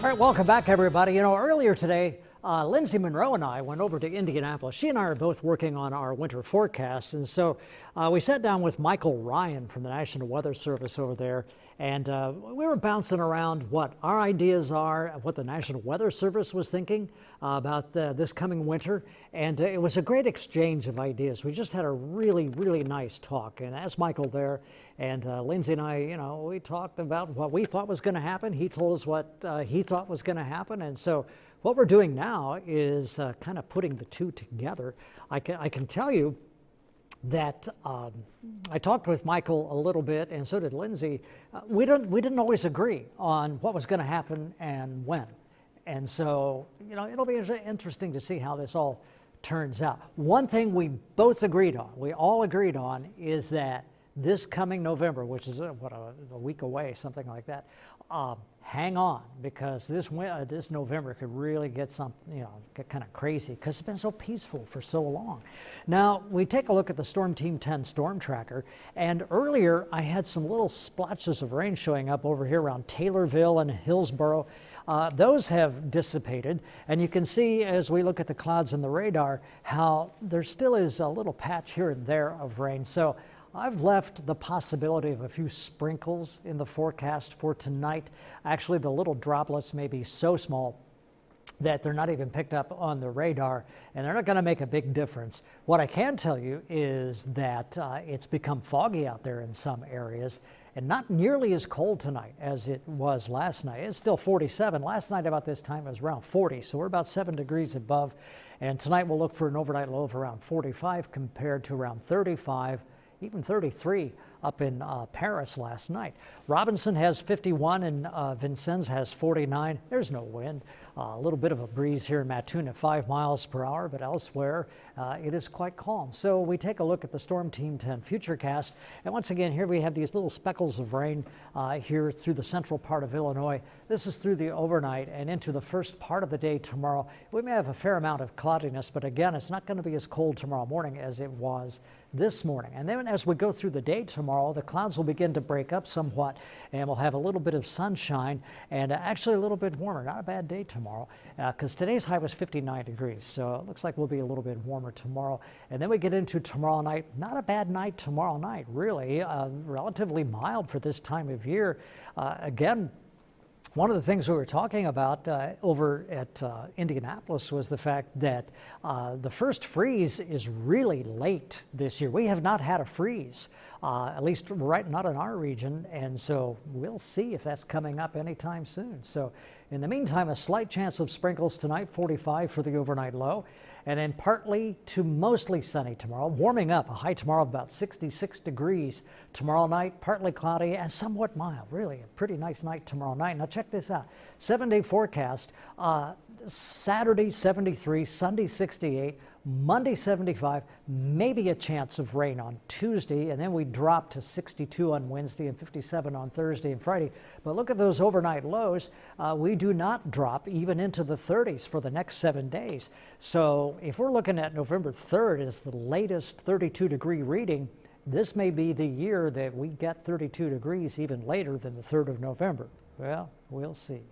All right, welcome back, everybody. You know, earlier today, Lindsay Monroe and I went over to Indianapolis. She and I are both working on our winter forecast, and so we sat down with Michael Ryan from the National Weather Service over there, and we were bouncing around what our ideas are, what the National Weather Service was thinking about this coming winter, and it was a great exchange of ideas. We just had a really, really nice talk, and that's Michael there, and Lindsay and I, you know, we talked about what we thought was going to happen. He told us what he thought was going to happen, and so what we're doing now is kind of putting the two together. I can tell you that I talked with Michael a little bit, and so did Lindsay. We didn't always agree on what was going to happen and when. And so, you know, it'll be interesting to see how this all turns out. One thing we both agreed on, we all agreed on, is that this coming November, which is a week away, something like that, hang on, because this November could really get get kind of crazy because it's been so peaceful for so long. Now, we take a look at the Storm Team 10 storm tracker, and earlier I had some little splotches of rain showing up over here around Taylorville and Hillsboro. Those have dissipated, and you can see as we look at the clouds and the radar how there still is a little patch here and there of rain. So I've left the possibility of a few sprinkles in the forecast for tonight. Actually, the little droplets may be so small that they're not even picked up on the radar, and they're not going to make a big difference. What I can tell you is that it's become foggy out there in some areas, and not nearly as cold tonight as it was last night. It's still 47. Last night about this time it was around 40, so we're about 7 degrees above. And tonight we'll look for an overnight low of around 45 compared to around 35. Even 33 up in Paris last night. Robinson has 51 and Vincennes has 49. There's no wind. A little bit of a breeze here in Mattoon at 5 miles per hour, but elsewhere it is quite calm. So we take a look at the Storm Team 10 Futurecast, and once again here we have these little speckles of rain here through the central part of Illinois. This is through the overnight and into the first part of the day tomorrow. We may have a fair amount of cloudiness, but again, it's not going to be as cold tomorrow morning as it was this morning. And then as we go through the day tomorrow, the clouds will begin to break up somewhat, and we'll have a little bit of sunshine and actually a little bit warmer. Not a bad day tomorrow, because today's high was 59 degrees, so it looks like we'll be a little bit warmer tomorrow. And then we get into tomorrow night. Not a bad night tomorrow night, really. Relatively mild for this time of year. Again, one of the things we were talking about over at Indianapolis was the fact that the first freeze is really late this year. We have not had a freeze, at least not in our region, and so we'll see if that's coming up anytime soon. So in the meantime, a slight chance of sprinkles tonight, 45 for the overnight low, and then partly to mostly sunny tomorrow, warming up, a high tomorrow of about 66 degrees. Tomorrow night, partly cloudy and somewhat mild. Really a pretty nice night tomorrow night. Now check this out, 7-day forecast. Saturday 73, Sunday 68, Monday 75, maybe a chance of rain on Tuesday, and then we drop to 62 on Wednesday and 57 on Thursday and Friday. But look at those overnight lows. We do not drop even into the 30s for the next 7 days. So if we're looking at November 3rd as the latest 32-degree reading, this may be the year that we get 32 degrees even later than the 3rd of November. Well, we'll see.